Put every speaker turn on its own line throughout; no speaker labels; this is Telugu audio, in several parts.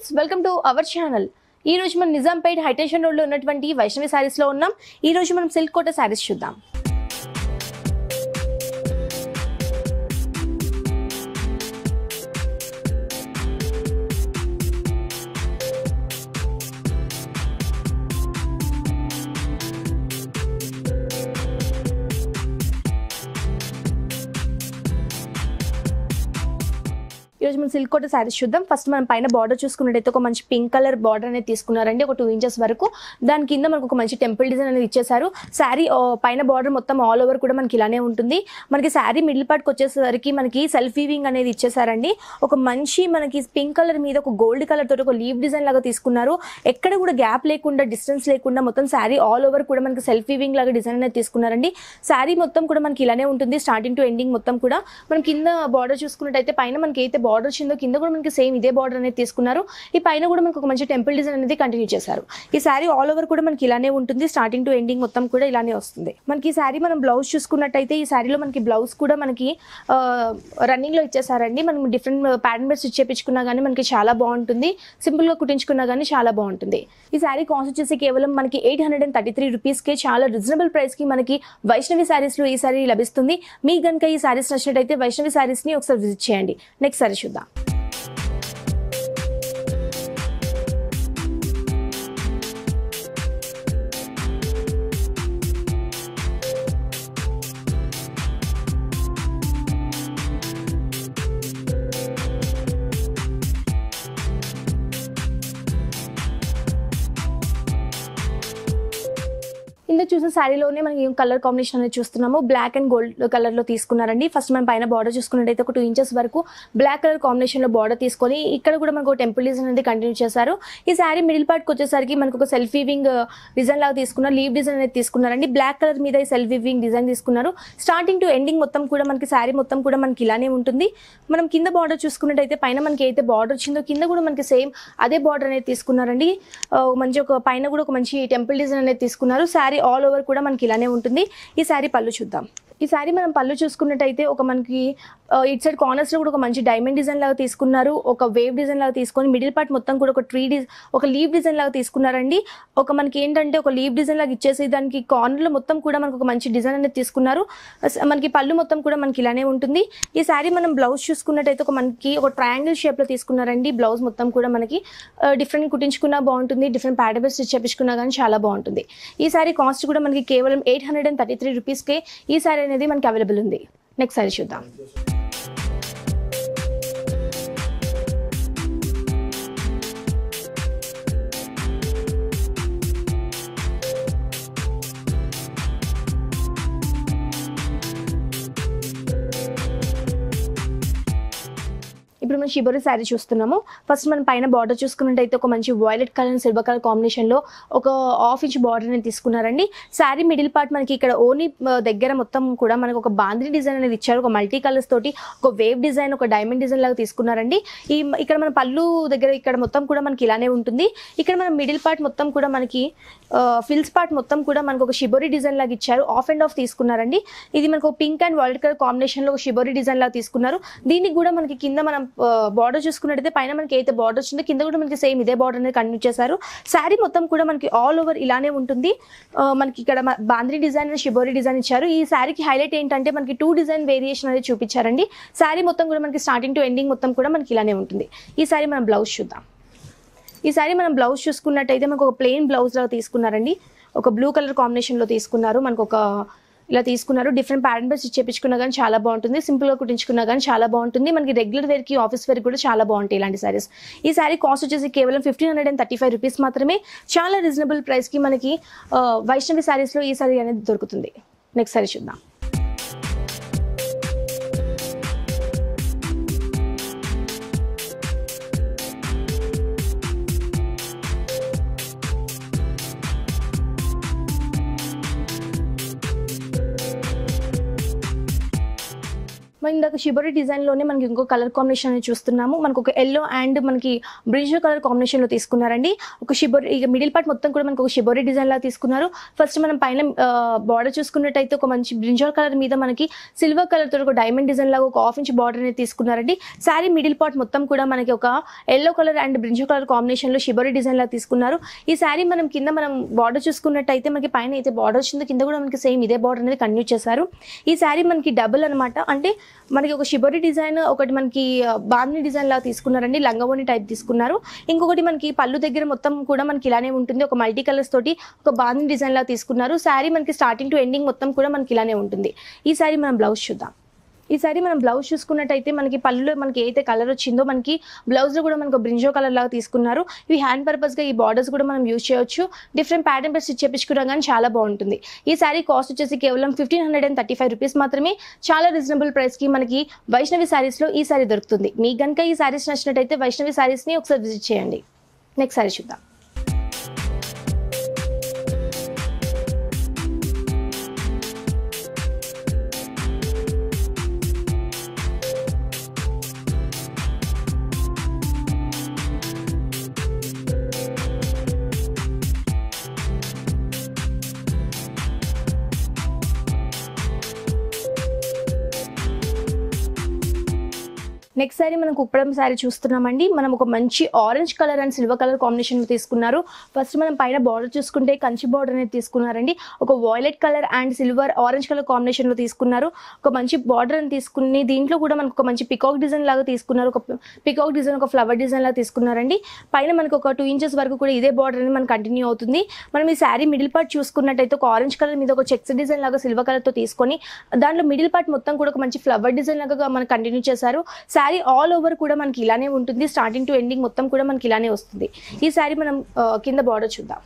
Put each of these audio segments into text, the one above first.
Friends, welcome to our channel. ఈ రోజు మనం నిజాంపేట్ హైటెన్షన్ రోడ్ లో ఉన్నటువంటి వైష్ణవి సారీస్ లో ఉన్నాం. ఈ రోజు మనం సిల్క్ కోట సారీస్ చూద్దాం. ఈ రోజు మనం సిల్క్ కోట సారీస్ చూద్దాం. ఫస్ట్ మనం పైన బార్డర్ చూసుకున్నట్టయితే ఒక మంచి పింక్ కలర్ బార్డర్ అనేది తీసుకున్నారండి, ఒక 2 ఇంచెస్ వరకు. దాని కింద మనకు ఒక మంచి టెంపుల్ డిజైన్ అనేది ఇచ్చేసారు. శారీ పైన బార్డర్ మొత్తం ఆల్ ఓవర్ కూడా మనకి ఇలానే ఉంటుంది. మనకి శారీ మిడిల్ పార్ట్కి వచ్చేసరికి మనకి సెల్ఫ్ వీవింగ్ అనేది ఇచ్చేసారండి. ఒక మంచి మనకి పింక్ కలర్ మీద ఒక గోల్డ్ కలర్ తోటి ఒక లీవ్ డిజైన్ లాగా తీసుకున్నారు. ఎక్కడ కూడా గ్యాప్ లేకుండా, డిస్టెన్స్ లేకుండా మొత్తం శారీ ఆల్ ఓవర్ కూడా మనకి సెల్ఫ్ వీవింగ్ లాగా డిజైన్ అనేది తీసుకున్నారండి. శారీ మొత్తం కూడా మనకి ఇలానే ఉంటుంది, స్టార్టింగ్ టు ఎండింగ్ మొత్తం కూడా. మనం కింద బార్డర్ చూసుకున్నట్టయితే పైన మనకి అయితే బార్డర్ వచ్చిందో కింద కూడా మనకి సేమ్ ఇదే బార్డర్ అనేది తీసుకున్నారు. ఈ పైన కూడా మనకు ఒక మంచి టెంపుల్ డిజైన్ అనేది కంటిన్యూ చేశారు. ఈ శారీ ఆల్ ఓవర్ కూడా మనకి ఇలానే ఉంటుంది, స్టార్టింగ్ టు ఎండింగ్ మొత్తం కూడా ఇలానే వస్తుంది. మనకి ఈ శారీ మనం బ్లౌజ్ చూసుకున్నట్టయితే ఈ శారీలో మనకి బ్లౌజ్ కూడా మనకి రన్నింగ్ లో ఇచ్చేసారండి. మనం డిఫరెంట్ ప్యాటర్న్ బెస్ట్ ఇచ్చేపించుకున్నా కానీ మనకి చాలా బాగుంటుంది, సింపుల్ గా కుట్టించుకున్నా కానీ చాలా బాగుంటుంది. ఈ శారీ కాస్ట్ వచ్చేసి కేవలం మనకి 833 రూపీస్కే చాలా రీజనబుల్ ప్రైస్ కి మనకి వైష్ణవి శారీస్ లో ఈ శారీ లభిస్తుంది. మీకు కనుక ఈ శారీస్ నచ్చినట్టయితే వైష్ణవి శారీస్ ని ఒకసారి విజిట్ చేయండి. నెక్స్ట్ శారీ చూద్దాం. ఇందులో చూసిన శారీలోనే మనకి కలర్ కాంబినేషన్ అనేది చూస్తున్నాము. బ్లాక్ అండ్ గోల్డ్ కలర్ లో తీసుకున్నారండి. ఫస్ట్ మనం పైన బార్డర్ చూసుకున్నట్టయితే ఒక 2 ఇంచెస్ వరకు బ్లాక్ కలర్ కాంబినేషన్ లో బార్డర్ తీసుకొని ఇక్కడ కూడా మనకు టెంపుల్ డిజైన్ అనేది కంటిన్యూ చేశారు. ఈ శారీ మిడిల్ పార్ట్ కి వచ్చేసరికి మనకు ఒక సెల్ఫ్ వీవింగ్ డిజైన్ లాగా తీసుకున్నారు, లీవ్ డిజైన్ అనేది తీసుకున్నారండి. బ్లాక్ కలర్ మీద ఈ సెల్ఫ్ వీవింగ్ డిజైన్ తీసుకున్నారు. స్టార్టింగ్ టు ఎండింగ్ మొత్తం కూడా మనకి శారీ మొత్తం కూడా మనకి ఇలానే ఉంటుంది. మనం కింద బార్డర్ చూసుకున్నట్టయితే పైన మనకి అయితే బార్డర్ వచ్చిందో కింద కూడా మనకి సేమ్ అదే బార్డర్ అనేది తీసుకున్నారండి. మంచి ఒక పైన కూడా ఒక మంచి టెంపుల్ డిజైన్ అనేది తీసుకున్నారు. శారీ ఆల్ ఓవర్ కూడా మనకి ఇలానే ఉంటుంది. ఈ శారీ పళ్ళు చూద్దాం. ఈ శారీ మనం పళ్ళు చూసుకున్నట్టయితే ఒక మనకి ఇట్ సైడ్ కార్నర్స్ లో కూడా ఒక మంచి డైమండ్ డిజైన్ లాగా తీసుకున్నారు. ఒక వేవ్ డిజైన్ లాగా తీసుకొని మిడిల్ పార్ట్ మొత్తం కూడా ఒక లీవ్ డిజైన్ లాగా తీసుకున్నారండి. ఒక మనకి ఏంటంటే ఒక లీవ్ డిజైన్ లాగా ఇచ్చేసి దానికి కార్నర్ లో మొత్తం కూడా మనకు ఒక మంచి డిజైన్ అనేది తీసుకున్నారు. మనకి పళ్ళు మొత్తం కూడా మనకి ఇలానే ఉంటుంది. ఈ శారీ మనం బ్లౌజ్ చూసుకున్నట్టయితే మనకి ఒక ట్రయాంగిల్ షేప్ లో తీసుకున్నారండి. బ్లౌజ్ మొత్తం కూడా మనకి డిఫరెంట్ కుట్టించుకున్నా బాగుంటుంది, డిఫరెంట్ ప్యాటర్న్ స్టిచ్ చేపించుకున్నా కానీ చాలా బాగుంటుంది. ఈ శారీ కాస్ట్ కూడా మనకి కేవలం 833 రూపీస్కే ఈ శారీ అనేది మనకి అవైలబుల్ ఉంది. నెక్స్ట్ సారీ చూద్దాం. ఇప్పుడు మనం షిబోరి శారీ చూస్తున్నాము. ఫస్ట్ మనం పైన బార్డర్ చూసుకున్నట్టయితే ఒక మంచి violet colour and silver colour combination లో ఒక 1/2 ఇంచ్ బార్డర్ అనేది తీసుకున్నారండి. శారీ మిడిల్ పార్ట్ మనకి ఇక్కడ ఓని దగ్గర మొత్తం కూడా మనకు ఒక బాంద్రీ డిజైన్ అనేది ఇచ్చారు. ఒక మల్టీ కలర్స్ తోటి ఒక వేవ్ డిజైన్, ఒక డైమండ్ డిజైన్ లాగా తీసుకున్నారండి. ఇక్కడ మన పళ్ళు దగ్గర ఇక్కడ మొత్తం కూడా మనకి ఇలానే ఉంటుంది. ఇక్కడ మన మిడిల్ పార్ట్ మొత్తం కూడా మనకి ఫిల్స్ పార్ట్ మొత్తం కూడా మనకు ఒక షిబోరి డిజైన్ లాగా ఇచ్చారు. ఆఫ్ అండ్ ఆఫ్ తీసుకున్నారండి. ఇది మనకు pink and violet colour combination లో ఒక షిబోరి డిజైన్ లాగా తీసుకున్నారు. దీనికి కూడా మనకి కింద మనం బార్డర్ చూసుకున్నట్టయితే పైన మనకి అయితే బార్డర్ వచ్చిందో కింద కూడా మనకి సేమ్ ఇదే బార్డర్ అనేది కంటిన్యూ చేశారు. శారీ మొత్తం కూడా మనకి ఆల్ ఓవర్ ఇలానే ఉంటుంది. మనకి ఇక్కడ బాంద్రీ డిజైన్, షిబోరి డిజైన్ ఇచ్చారు. ఈ శారీకి హైలైట్ ఏంటంటే మనకి 2 డిజైన్ వేరియేషన్ అనేది చూపించారండి. శారీ మొత్తం కూడా మనకి స్టార్టింగ్ టు ఎండింగ్ మొత్తం కూడా మనకి ఇలానే ఉంటుంది. ఈ శారీ మనం బ్లౌజ్ చూద్దాం. ఈ శారీ మనం బ్లౌజ్ చూసుకున్నట్టయితే మనకు ఒక ప్లెయిన్ బ్లౌజ్ లాగా తీసుకున్నారండి. ఒక బ్లూ కలర్ కాంబినేషన్ లో తీసుకున్నారు. మనకు ఒక ఇలా తీసుకున్నారు. డిఫరెంట్ ప్యాటర్న్ బెస్ట్ చేపించుకున్నా కానీ చాలా బాగుంటుంది, సింపుల్ గా కుట్టించుకున్నా కానీ చాలా బాగుంటుంది. మనకి రెగ్యులర్ వేర్ కి, ఆఫీస్ వేర్ కూడా చాలా బాగుంటాయి ఇలాంటి సారీస్. ఈ శారీ కాస్ట్ వచ్చేసి కేవలం 1535 రూపీస్ మాత్రమే. చాలా రీజనబుల్ ప్రైస్ కి మనకి వైష్ణవి శారీస్ లో ఈ శారీ అనేది దొరుకుతుంది. నెక్స్ట్ శారీ చూద్దాం. మనం ఇందాక షిబోరి డిజైన్లోనే మనకి ఇంకో కలర్ కాంబినేషన్ అనేది చూస్తున్నాము. మనకు ఒక ఎల్లో అండ్ మనకి బ్రింజల్ కలర్ కాంబినేషన్లో తీసుకున్నారండి. ఒక షిబోరి ఇక మిడిల్ పార్ట్ మొత్తం కూడా మనకు ఒక షిబోరి డిజైన్ లాగా తీసుకున్నారు. ఫస్ట్ మనం పైన బార్డర్ చూసుకున్నట్టయితే ఒక మంచి బ్రింజల్ కలర్ మీద మనకి సిల్వర్ కలర్ తో ఒక డైమండ్ డిజైన్ లాగా ఒక 1/2 ఇంచ్ బార్డర్ అనేది తీసుకున్నారండి. శారీ మిడిల్ పార్ట్ మొత్తం కూడా మనకి ఒక yellow colour and brinjal colour కాంబినేషన్లో షిబోరి డిజైన్ లాగా తీసుకున్నారు. ఈ శారీ కింద మనం బార్డర్ చూసుకున్నట్టయితే మనకి పైన అయితే బార్డర్ వచ్చిందో కింద కూడా మనకి సేమ్ ఇదే బార్డర్ అనేది కంటిన్యూ చేశారు. ఈ శారీ మనకి డబుల్ అనమాట. అంటే మనకి ఒక షిబోరి డిజైన్, ఒకటి మనకి బాందిని డిజైన్ లాగా తీసుకున్నారండి, లంగవోని టైప్ తీసుకున్నారు. ఇంకొకటి మనకి పళ్ళు దగ్గర మొత్తం కూడా మనకి ఇలానే ఉంటుంది, ఒక మల్టీ కలర్స్ తోటి ఒక బాందిని డిజైన్ లాగా తీసుకున్నారు. శారీ మనకి స్టార్టింగ్ టు ఎండింగ్ మొత్తం కూడా మనకి ఇలానే ఉంటుంది. ఈ శారీ మనం బ్లౌజ్ చూద్దాం. ఈ సారీ మనం బ్లౌజ్ చూసుకున్నట్టయితే మనకి పళ్ళులో మనకి ఏదైతే కలర్ వచ్చిందో మనకి బ్లౌజ్లో కూడా మనకు బ్రింజో కలర్ లాగా తీసుకున్నారు. ఇవి హ్యాండ్ పర్పస్గా ఈ బార్డర్స్ కూడా మనం యూజ్ చేయొచ్చు. డిఫరెంట్ ప్యాటర్న్ పై స్టిచ్ చేపించుకున్నా కానీ చాలా బాగుంటుంది. ఈ సారీ కాస్ట్ వచ్చేసి కేవలం 1535 రూపీస్ మాత్రమే. చాలా రీజనబుల్ ప్రైస్కి మనకి వైష్ణవి శారీస్లో ఈ సారీ దొరుకుతుంది. మీకు కనుక ఈ సారీస్ నచ్చినట్టయితే వైష్ణవి శారీస్ని ఒకసారి విజిట్ చేయండి. నెక్స్ట్ సారీ చూద్దాం. నెక్స్ట్ సారీ మనం కుప్పడం సారీ చూస్తున్నామండి. మనం ఒక మంచి orange colour and silver colour combination తీసుకున్నారు. ఫస్ట్ మనం పైన బార్డర్ చూసుకుంటే కంచి బార్డర్ అనేది తీసుకున్నారండి. ఒక violet colour and silver orange colour combination లో తీసుకున్నారు. ఒక మంచి బార్డర్ అని తీసుకుని దీంట్లో కూడా మనకు ఒక మంచి పికాక్ డిజైన్ లాగా తీసుకున్నారు. ఒక పికాక్ డిజైన్, ఒక ఫ్లవర్ డిజైన్ లాగా తీసుకున్నారండి. పైన మనకు ఒక 2 ఇంచెస్ వరకు కూడా ఇదే బార్డర్ అనేది మనకు కంటిన్యూ అవుతుంది. మనం ఈ శారీ మిడిల్ పార్ట్ చూసుకున్నట్టయితే ఒక ఆరెంజ్ కలర్ మీద ఒక చెక్స్ డిజైన్ లాగా సిల్వర్ కలర్ తో తీసుకొని దాంట్లో మిడిల్ పార్ట్ మొత్తం కూడా ఒక మంచి ఫ్లవర్ డిజైన్ లాగా మనకు కంటిన్యూ చేశారు. శారీ ఆల్ ఓవర్ కూడా మనకి ఇలానే ఉంటుంది. స్టార్టింగ్ టు ఎండింగ్ మొత్తం కూడా మనకి ఇలానే వస్తుంది. ఈ శారీ మనం కింద బార్డర్ చూద్దాం.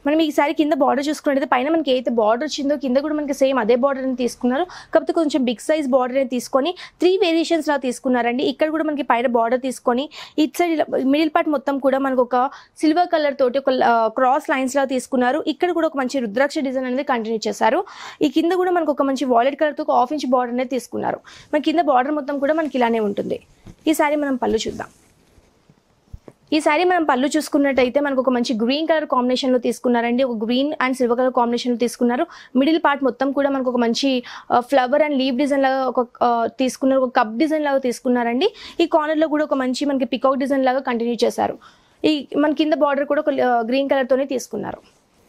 మనం ఈ సారీ కింద బార్డర్ చూసుకున్నట్టయితే పైన మనకి ఏదైతే బార్డర్ వచ్చిందో కింద కూడా మనకి సేమ్ అదే బార్డర్ అని తీసుకున్నారు. కాకపోతే కొంచెం బిగ్ సైజ్ బార్డర్ అని తీసుకొని 3 వేరియేషన్స్ లా తీసుకున్నారండి. ఇక్కడ కూడా మనకి పైన బార్డర్ తీసుకొని ఇట్ సైడ్ మిడిల్ పార్ట్ మొత్తం కూడా మనకు ఒక సిల్వర్ కలర్ తోటి ఒక క్రాస్ లైన్స్ లా తీసుకున్నారు. ఇక్కడ కూడా ఒక మంచి రుద్రాక్ష డిజైన్ అనేది కంటిన్యూ చేశారు. ఈ కింద కూడా మనకు ఒక మంచి వాయిలెట్ కలర్ తో ఒక 1/2 ఇంచ్ బార్డర్ అనేది తీసుకున్నారు. మన కింద బార్డర్ మొత్తం కూడా మనకి ఇలానే ఉంటుంది. ఈ సారీ మనం పళ్ళు చూద్దాం. ఈ సారీ మనం పళ్ళు చూసుకున్నట్టయితే మనకు ఒక మంచి గ్రీన్ కలర్ కాంబినేషన్ లో తీసుకున్నారండి. ఒక green and silver colour combination లో తీసుకున్నారు. మిడిల్ పార్ట్ మొత్తం కూడా మనకు ఒక మంచి ఫ్లవర్ అండ్ లీవ్ డిజైన్ లాగా ఒక తీసుకున్నారు. ఒక కప్ డిజైన్ లాగా తీసుకున్నారండి. ఈ కార్నర్ లో కూడా ఒక మంచి మనకి పికాక్ డిజైన్ లాగా కంటిన్యూ చేశారు. ఈ మన కింద బార్డర్ కూడా ఒక గ్రీన్ కలర్ తోనే తీసుకున్నారు.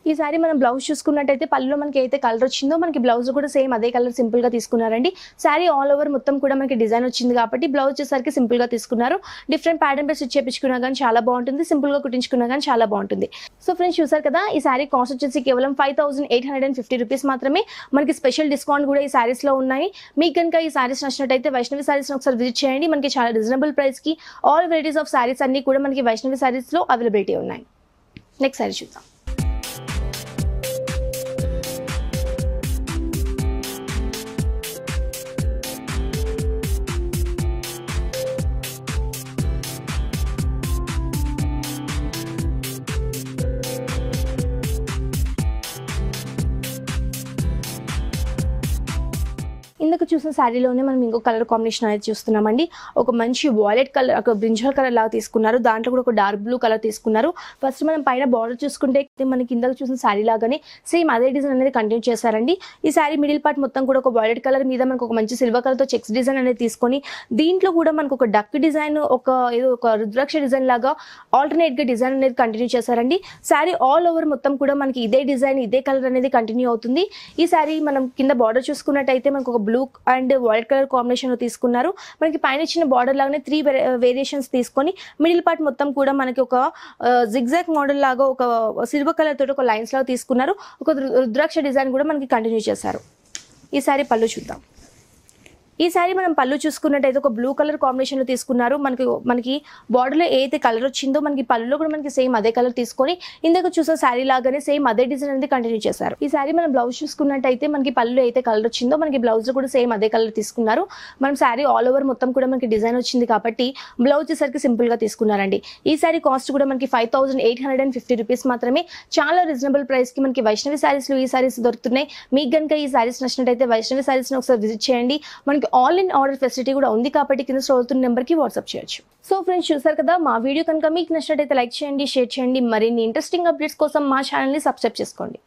ఈ సారీ మనం బ్లౌజ్ చూసుకున్నట్టయితే పళ్ళులో మనకి అయితే కలర్ వచ్చిందో మనకి బ్లౌజ్ కూడా సేమ్ అదే కలర్ సింపుల్ గా తీసుకున్నారండి. సారీ ఆల్ ఓవర్ మొత్తం కూడా మనకి డిజైన్ వచ్చింది కాబట్టి బ్లౌజ్ వచ్చేసరికి సింపుల్ గా తీసుకున్నారు. డిఫరెంట్ ప్యాటర్న్ పై స్టిచ్ చేయించుకున్నా కానీ చాలా బాగుంటుంది. సింపుల్ గా కుట్టించుకున్నా కానీ చాలా బాగుంటుంది. సో ఫ్రెండ్స్ చూసారు కదా, ఈ సారీ కాస్ట్ వచ్చేసి కేవలం 5850 రూపీస్ మాత్రమే. మనకి స్పెషల్ డిస్కౌంట్ కూడా ఈ సారీస్ లో ఉన్నాయి. మీకు కనుక ఈ సారీస్ నచ్చినట్టయితే వైష్ణవి సారీస్ ఒకసారి విజిట్ చేయండి. మనకి చాలా రీజనబుల్ ప్రైస్ కి ఆల్ వెరైటీస్ ఆఫ్ సారీస్ అన్ని కూడా మనకి వైష్ణవి సారీస్ లో అవైలబిలిటీ ఉన్నాయి. నెక్స్ట్ సారీ చూద్దాం. ఇందాక చూసిన శారీలోనే మనం ఇంకో కలర్ కాంబినేషన్ అనేది చూస్తున్నామండి. ఒక మంచి వాయిలెట్ కలర్, ఒక బ్రింజల్ కలర్ లాగా తీసుకున్నారు. దాంట్లో కూడా ఒక డార్క్ బ్లూ కలర్ తీసుకున్నారు. ఫస్ట్ మనం పైన బార్డర్ చూసుకుంటే మనకి ఇందాక చూసిన శారీ లాగానే సేమ్ అదే డిజైన్ అనేది కంటిన్యూ చేశారండి. ఈ శారీ మిడిల్ పార్ట్ మొత్తం కూడా ఒక వాయిలెట్ కలర్ మీద మనకు ఒక మంచి సిల్వర్ కలర్ తో చెక్స్ డిజైన్ అనేది తీసుకొని దీంట్లో కూడా మనకు ఒక డక్ డిజైన్, ఒక రుద్రాక్ష డిజైన్ లాగా ఆల్టర్నేట్ గా డిజైన్ అనేది కంటిన్యూ చేశారండి. శారీ ఆల్ ఓవర్ మొత్తం కూడా మనకి ఇదే డిజైన్, ఇదే కలర్ అనేది కంటిన్యూ అవుతుంది. ఈ శారీ మనం కింద బార్డర్ చూసుకున్నట్టయితే మనకు ఒక blue and white colour combination లో తీసుకున్నారు. మనకి పైన ఇచ్చిన బార్డర్ లాగానే 3 వేరియేషన్స్ తీసుకొని మిడిల్ పార్ట్ మొత్తం కూడా మనకి ఒక జిగ్జాగ్ మోడల్ లాగా ఒక సిల్వర్ కలర్ తోటి ఒక లైన్స్ లాగా తీసుకున్నారు. ఒక రుద్రాక్ష డిజైన్ కూడా మనకి కంటిన్యూ చేశారు. ఈ సారీ పళ్ళు చూద్దాం. ఈ సారీ మనం పళ్ళు చూసుకున్నట్టయితే ఒక బ్లూ కలర్ కాంబినేషన్ లో తీసుకున్నారు. మనకి బార్డర్ లో ఏదైతే కలర్ వచ్చిందో మనకి పళ్ళులో కూడా మనకి సేమ్ అదే కలర్ తీసుకొని ఇందాక చూసిన శారీ లాగానే సేమ్ అదే డిజైన్ అనేది కంటిన్యూ చేశారు. ఈ సారీ మనం బ్లౌజ్ చూసుకున్నట్టయితే మనకి పళ్ళులో అయితే కలర్ వచ్చిందో మనకి బ్లౌజ్ లో కూడా సేమ్ అదే కలర్ తీసుకున్నారు. మనం శారీ ఆల్ ఓవర్ మొత్తం కూడా మనకి డిజైన్ వచ్చింది కాబట్టి బ్లౌజ్ వచ్చేసరికి సింపుల్ గా తీసుకున్నారండి. ఈ సారీ కాస్ట్ కూడా మనకి 5850 రూపీస్ మాత్రమే. చాలా రీజనబుల్ ప్రైస్ కి మనకి వైష్ణవి శారీస్ లో ఈ సారీస్ దొరుకుతున్నాయి. మీకు కనుక ఈ సారీస్ నచ్చినట్టయితే వైష్ణవి శారీస్ ఒకసారి విజిట్ చేయండి. మనకి మనకి ఆల్ ఇన్ ఆర్డర్ ఫెసిలిటీ కూడా ఉంది కాబట్టి కింద స్క్రోల్ అవుతున్న నెంబర్కి వాట్సాప్ చేయొచ్చు. సో ఫ్రెండ్స్, చూసారు కదా, మా వీడియో కనుక మీకు నచ్చినట్టయితే లైక్ చేయండి, షేర్ చేయండి. మరిన్ని ఇంట్రెస్టింగ్ అప్డేట్స్ కోసం మా ఛానల్ని సబ్స్క్రైబ్ చేసుకోండి.